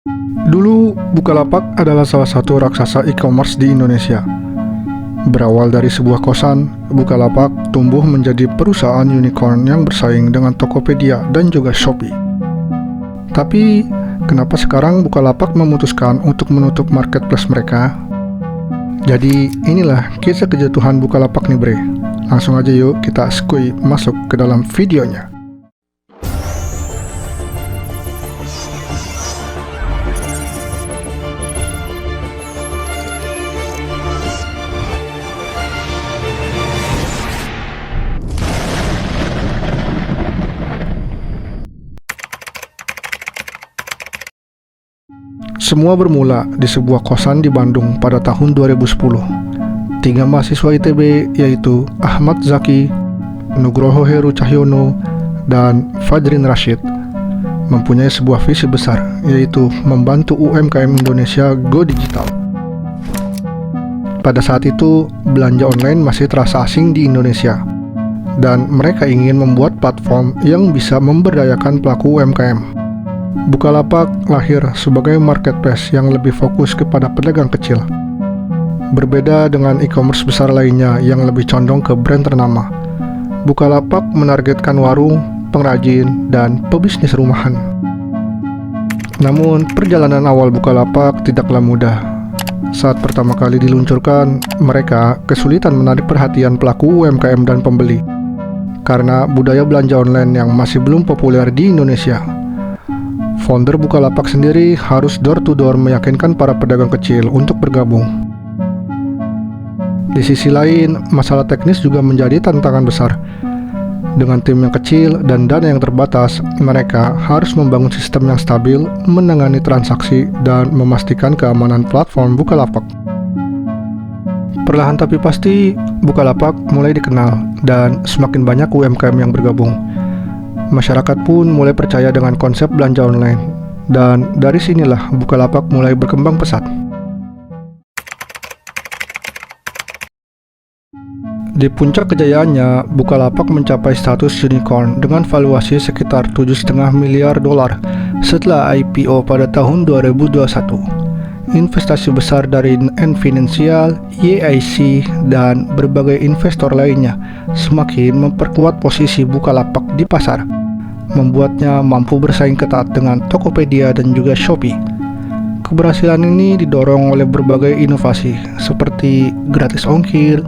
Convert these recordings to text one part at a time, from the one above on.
Dulu, Bukalapak adalah salah satu raksasa e-commerce di Indonesia. Berawal dari sebuah kosan, Bukalapak tumbuh menjadi perusahaan unicorn yang bersaing dengan Tokopedia dan juga Shopee. Tapi, kenapa sekarang Bukalapak memutuskan untuk menutup marketplace mereka? Jadi, inilah kisah kejatuhan Bukalapak nih bre. Langsung aja yuk kita skuy masuk ke dalam videonya. Semua bermula di sebuah kosan di Bandung pada tahun 2010. 3 mahasiswa ITB yaitu Ahmad Zaki, Nugroho Heru Cahyono, dan Fajrin Rashid mempunyai sebuah visi besar, yaitu membantu UMKM Indonesia go digital. Pada saat itu, belanja online masih terasa asing di Indonesia, dan mereka ingin membuat platform yang bisa memberdayakan pelaku UMKM. Bukalapak lahir sebagai marketplace yang lebih fokus kepada pedagang kecil. Berbeda dengan e-commerce besar lainnya yang lebih condong ke brand ternama, Bukalapak menargetkan warung, pengrajin, dan pebisnis rumahan. Namun, perjalanan awal Bukalapak tidaklah mudah. Saat pertama kali diluncurkan, mereka kesulitan menarik perhatian pelaku UMKM dan pembeli karena budaya belanja online yang masih belum populer di Indonesia. Founder Bukalapak sendiri harus door-to-door meyakinkan para pedagang kecil untuk bergabung. Di sisi lain, masalah teknis juga menjadi tantangan besar. Dengan tim yang kecil dan dana yang terbatas, mereka harus membangun sistem yang stabil, menangani transaksi, dan memastikan keamanan platform Bukalapak. Perlahan tapi pasti, Bukalapak mulai dikenal dan semakin banyak UMKM yang bergabung. Masyarakat pun mulai percaya dengan konsep belanja online, dan dari sinilah Bukalapak mulai berkembang pesat. Di puncak kejayaannya, Bukalapak mencapai status unicorn dengan valuasi sekitar 7,5 miliar dolar setelah IPO pada tahun 2021. Investasi besar dari N Financial, YIC, dan berbagai investor lainnya semakin memperkuat posisi Bukalapak di pasar, membuatnya mampu bersaing ketat dengan Tokopedia dan juga Shopee. Keberhasilan ini didorong oleh berbagai inovasi seperti gratis ongkir,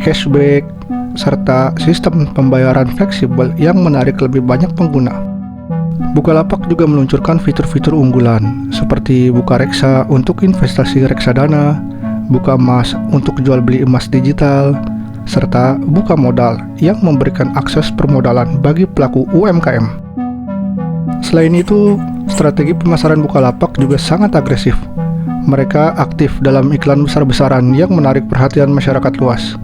cashback, serta sistem pembayaran fleksibel yang menarik lebih banyak pengguna. Bukalapak juga meluncurkan fitur-fitur unggulan seperti Bukareksa untuk investasi reksadana, Bukamas untuk jual beli emas digital, serta Buka Modal yang memberikan akses permodalan bagi pelaku UMKM. Selain itu, strategi pemasaran Bukalapak juga sangat agresif. Mereka aktif dalam iklan besar-besaran yang menarik perhatian masyarakat luas.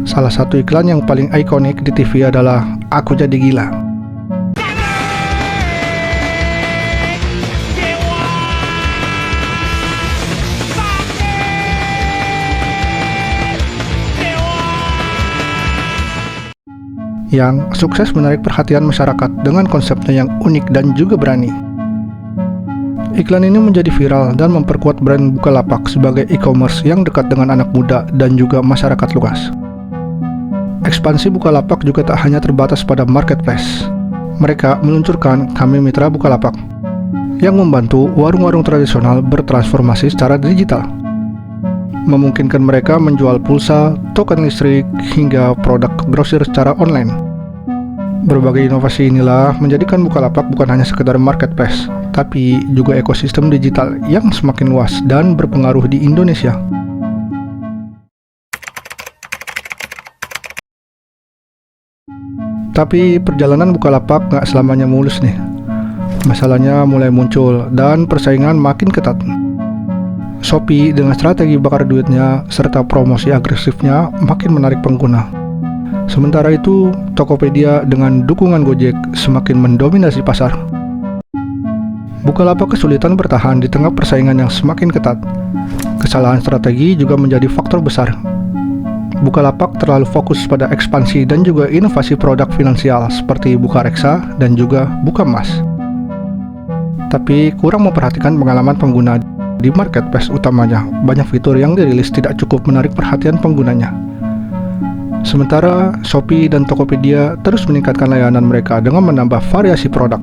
Salah satu iklan yang paling ikonik di TV adalah Aku Jadi Gila. Yang sukses menarik perhatian masyarakat dengan konsepnya yang unik dan juga berani. Iklan ini menjadi viral dan memperkuat brand Bukalapak sebagai e-commerce yang dekat dengan anak muda dan juga masyarakat luas. Ekspansi Bukalapak juga tak hanya terbatas pada marketplace. Mereka meluncurkan Kami Mitra Bukalapak yang membantu warung-warung tradisional bertransformasi secara digital, memungkinkan mereka menjual pulsa, token listrik, hingga produk grosir secara online. Berbagai inovasi inilah menjadikan Bukalapak bukan hanya sekedar marketplace, tapi juga ekosistem digital yang semakin luas dan berpengaruh di Indonesia. Tapi perjalanan Bukalapak nggak selamanya mulus nih. Masalahnya mulai muncul dan persaingan makin ketat. Shopee dengan strategi bakar duitnya serta promosi agresifnya makin menarik pengguna. Sementara itu, Tokopedia dengan dukungan Gojek semakin mendominasi pasar. Bukalapak kesulitan bertahan di tengah persaingan yang semakin ketat. Kesalahan strategi juga menjadi faktor besar. Bukalapak terlalu fokus pada ekspansi dan juga inovasi produk finansial seperti Bukareksa dan juga Bukamas. tapi kurang memperhatikan pengalaman pengguna. Di marketplace utamanya, banyak fitur yang dirilis tidak cukup menarik perhatian penggunanya. Sementara Shopee dan Tokopedia terus meningkatkan layanan mereka dengan menambah variasi produk.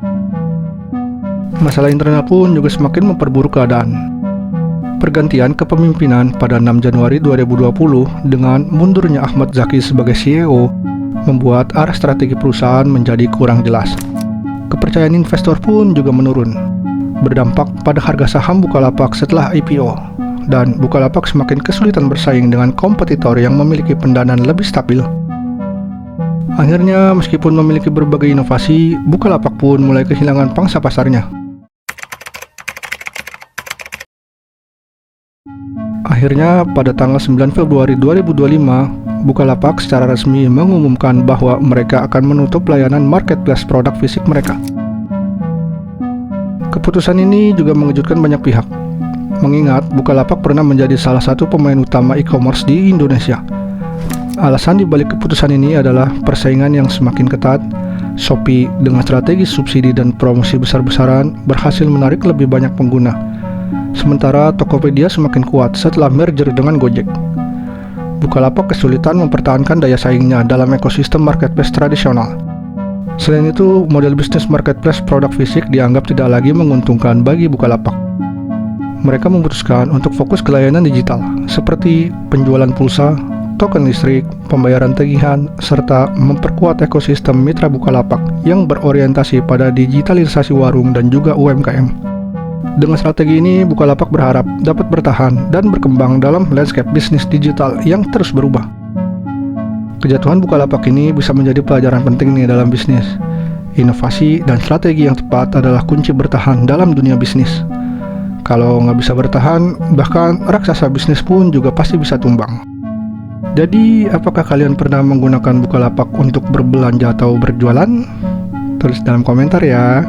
Masalah internal pun juga semakin memperburuk keadaan. Pergantian kepemimpinan pada 6 Januari 2020 dengan mundurnya Ahmad Zaki sebagai CEO membuat arah strategi perusahaan menjadi kurang jelas. Kepercayaan investor pun juga menurun, berdampak pada harga saham Bukalapak setelah IPO, dan Bukalapak semakin kesulitan bersaing dengan kompetitor yang memiliki pendanaan lebih stabil. Akhirnya, meskipun memiliki berbagai inovasi, Bukalapak pun mulai kehilangan pangsa pasarnya. Akhirnya, pada tanggal 9 Februari 2025, Bukalapak secara resmi mengumumkan bahwa mereka akan menutup layanan marketplace produk fisik mereka. Keputusan ini juga mengejutkan banyak pihak, mengingat Bukalapak pernah menjadi salah satu pemain utama e-commerce di Indonesia. Alasan dibalik keputusan ini adalah persaingan yang semakin ketat. Shopee dengan strategi subsidi dan promosi besar-besaran berhasil menarik lebih banyak pengguna, sementara Tokopedia semakin kuat setelah merger dengan Gojek. Bukalapak kesulitan mempertahankan daya saingnya dalam ekosistem marketplace tradisional. Selain itu, model bisnis marketplace produk fisik dianggap tidak lagi menguntungkan bagi Bukalapak. Mereka memutuskan untuk fokus ke layanan digital, seperti penjualan pulsa, token listrik, pembayaran tagihan, serta memperkuat ekosistem mitra Bukalapak yang berorientasi pada digitalisasi warung dan juga UMKM. Dengan strategi ini, Bukalapak berharap dapat bertahan dan berkembang dalam landscape bisnis digital yang terus berubah. Kejatuhan Bukalapak ini bisa menjadi pelajaran penting nih dalam bisnis. Inovasi dan strategi yang tepat adalah kunci bertahan dalam dunia bisnis. Kalau nggak bisa bertahan, bahkan raksasa bisnis pun juga pasti bisa tumbang. Jadi, apakah kalian pernah menggunakan Bukalapak untuk berbelanja atau berjualan? Tulis dalam komentar ya.